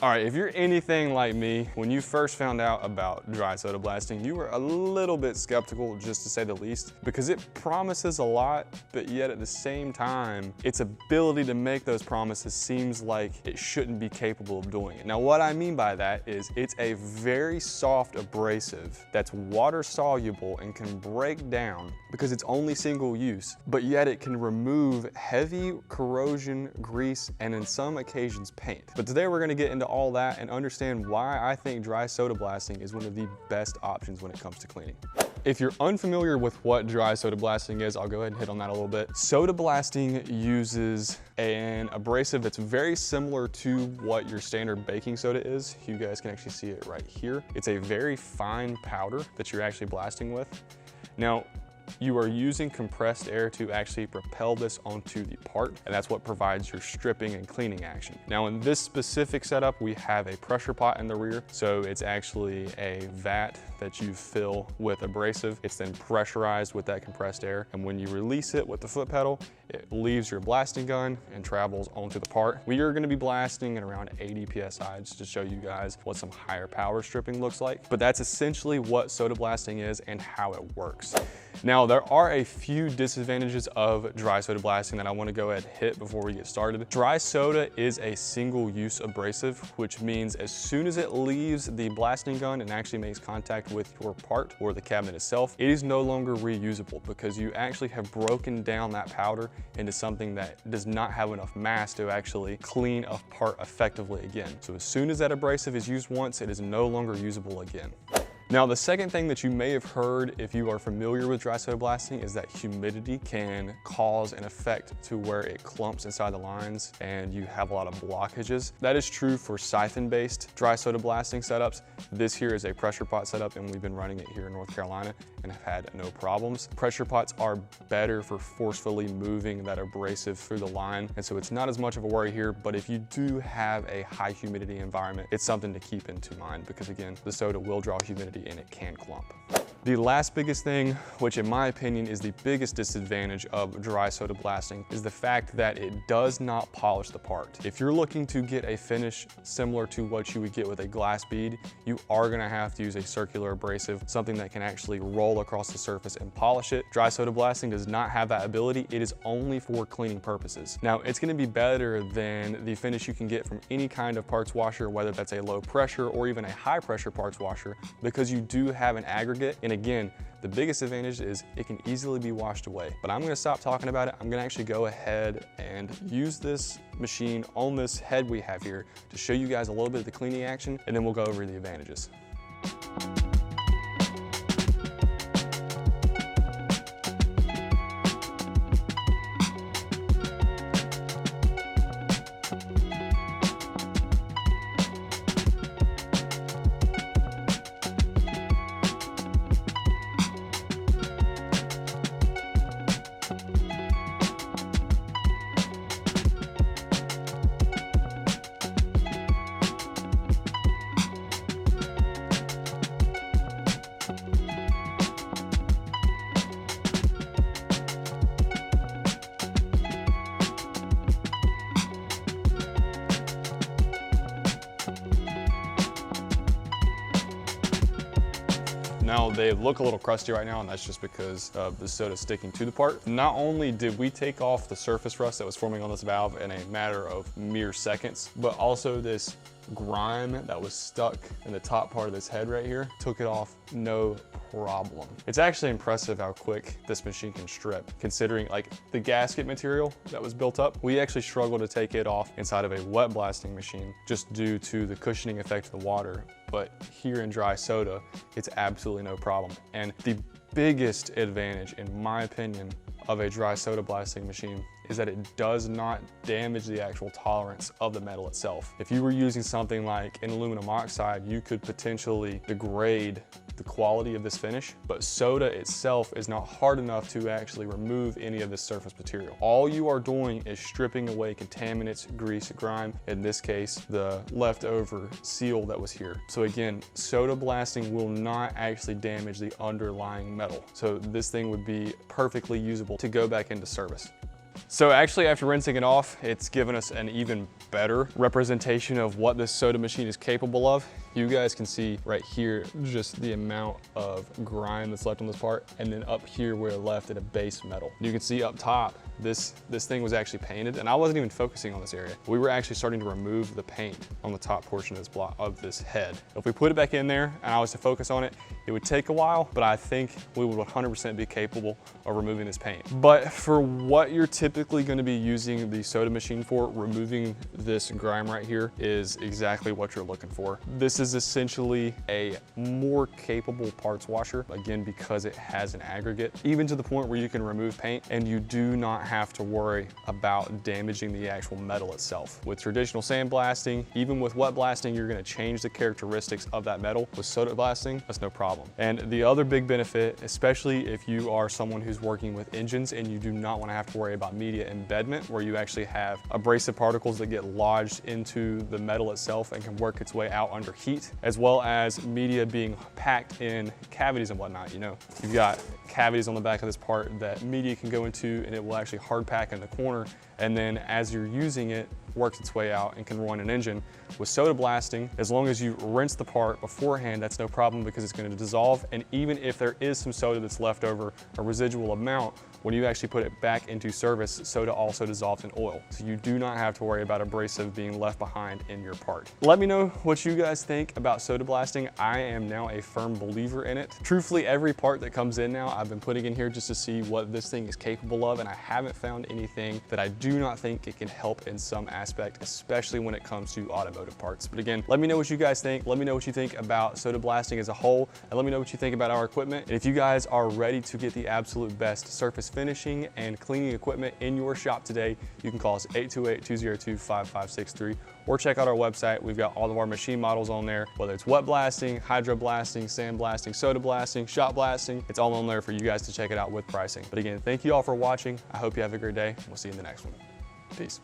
All right, if you're anything like me, when you first found out about dry soda blasting, you were a little bit skeptical, just to say the least, because it promises a lot, but yet at the same time, its ability to make those promises seems like it shouldn't be capable of doing it. Now, what I mean by that is it's a very soft abrasive that's water soluble and can break down because it's only single use, but yet it can remove heavy corrosion, grease, and in some occasions paint. But today we're gonna get into all that and understand why I think dry soda blasting is one of the best options when it comes to cleaning. If you're unfamiliar with what dry soda blasting is, I'll go ahead and hit on that a little bit. Soda blasting uses an abrasive that's very similar to what your standard baking soda is. You guys can actually see it right here. It's a very fine powder that you're actually blasting with. Now, you are using compressed air to actually propel this onto the part, and that's what provides your stripping and cleaning action. Now, in this specific setup, we have a pressure pot in the rear, so it's actually a vat that you fill with abrasive. It's then pressurized with that compressed air, and when you release it with the foot pedal, it leaves your blasting gun and travels onto the part. We are gonna be blasting at around 80 PSI just to show you guys what some higher power stripping looks like, but that's essentially what soda blasting is and how it works. Now, there are a few disadvantages of dry soda blasting that I want to go ahead and hit before we get started. Dry soda is a single-use abrasive, which means as soon as it leaves the blasting gun and actually makes contact with your part or the cabinet itself, it is no longer reusable because you actually have broken down that powder into something that does not have enough mass to actually clean a part effectively again. So as soon as that abrasive is used once, it is no longer usable again. Now, the second thing that you may have heard if you are familiar with dry soda blasting is that humidity can cause an effect to where it clumps inside the lines and you have a lot of blockages. That is true for siphon-based dry soda blasting setups. This here is a pressure pot setup and we've been running it here in North Carolina and have had no problems. Pressure pots are better for forcefully moving that abrasive through the line, and so it's not as much of a worry here, but if you do have a high humidity environment, it's something to keep into mind because again, the soda will draw humidity and it can clump. The last biggest thing, which in my opinion is the biggest disadvantage of dry soda blasting, is the fact that it does not polish the part. If you're looking to get a finish similar to what you would get with a glass bead, you are gonna have to use a circular abrasive, something that can actually roll across the surface and polish it. Dry soda blasting does not have that ability. It is only for cleaning purposes. Now, it's gonna be better than the finish you can get from any kind of parts washer, whether that's a low pressure or even a high pressure parts washer, because you do have an aggregate. And again, the biggest advantage is it can easily be washed away. But I'm gonna stop talking about it. I'm gonna actually go ahead and use this machine on this head we have here to show you guys a little bit of the cleaning action, and then we'll go over the advantages. Now, they look a little crusty right now, and that's just because of the soda sticking to the part. Not only did we take off the surface rust that was forming on this valve in a matter of mere seconds, but also this grime that was stuck in the top part of this head right here, took it off no problem. It's actually impressive how quick this machine can strip, considering like the gasket material that was built up. We actually struggled to take it off inside of a wet blasting machine just due to the cushioning effect of the water. But here in dry soda, it's absolutely no problem. And the biggest advantage, in my opinion, of a dry soda blasting machine is that it does not damage the actual tolerance of the metal itself. If you were using something like an aluminum oxide, you could potentially degrade the quality of this finish, but soda itself is not hard enough to actually remove any of this surface material. All you are doing is stripping away contaminants, grease, grime, in this case, the leftover seal that was here. So again, soda blasting will not actually damage the underlying metal. So this thing would be perfectly usable to go back into service. So actually, after rinsing it off, it's given us an even better representation of what this soda machine is capable of. You guys can see right here just the amount of grime that's left on this part, and then up here we're left at a base metal. You can see up top, this thing was actually painted, and I wasn't even focusing on this area. We were actually starting to remove the paint on the top portion of this block, of this head. If we put it back in there and I was to focus on it, it would take a while, but I think we would 100% be capable of removing this paint. But for what you're typically going to be using the soda machine for, removing this grime right here is exactly what you're looking for. This is essentially a more capable parts washer, again, because it has an aggregate, even to the point where you can remove paint and you do not have to worry about damaging the actual metal itself. With traditional sandblasting, even with wet blasting, you're going to change the characteristics of that metal. With soda blasting, that's no problem. And the other big benefit, especially if you are someone who's working with engines and you do not want to have to worry about media embedment, where you actually have abrasive particles that get lodged into the metal itself and can work its way out under heat, as well as media being packed in cavities and whatnot. You know, you've got cavities on the back of this part that media can go into, and it will actually hard pack in the corner, and then as you're using it, works its way out and can run an engine. With soda blasting, as long as you rinse the part beforehand, that's no problem because it's going to dissolve, and even if there is some soda that's left over, a residual amount, when you actually put it back into service, soda also dissolves in oil. So you do not have to worry about abrasive being left behind in your part. Let me know what you guys think about soda blasting. I am now a firm believer in it. Truthfully, every part that comes in now, I've been putting in here just to see what this thing is capable of, and I haven't found anything that I do not think it can help in some aspect, especially when it comes to automotive parts. But again, let me know what you guys think. Let me know what you think about soda blasting as a whole, and let me know what you think about our equipment. And if you guys are ready to get the absolute best surface finishing and cleaning equipment in your shop today, you can call us 828-202-5563 or check out our website. We've got all of our machine models on there, whether it's wet blasting, hydro blasting, sand blasting, soda blasting, shop blasting. It's all on there for you guys to check it out with pricing. But again, thank you all for watching. I hope you have a great day. We'll see you in the next one. Peace.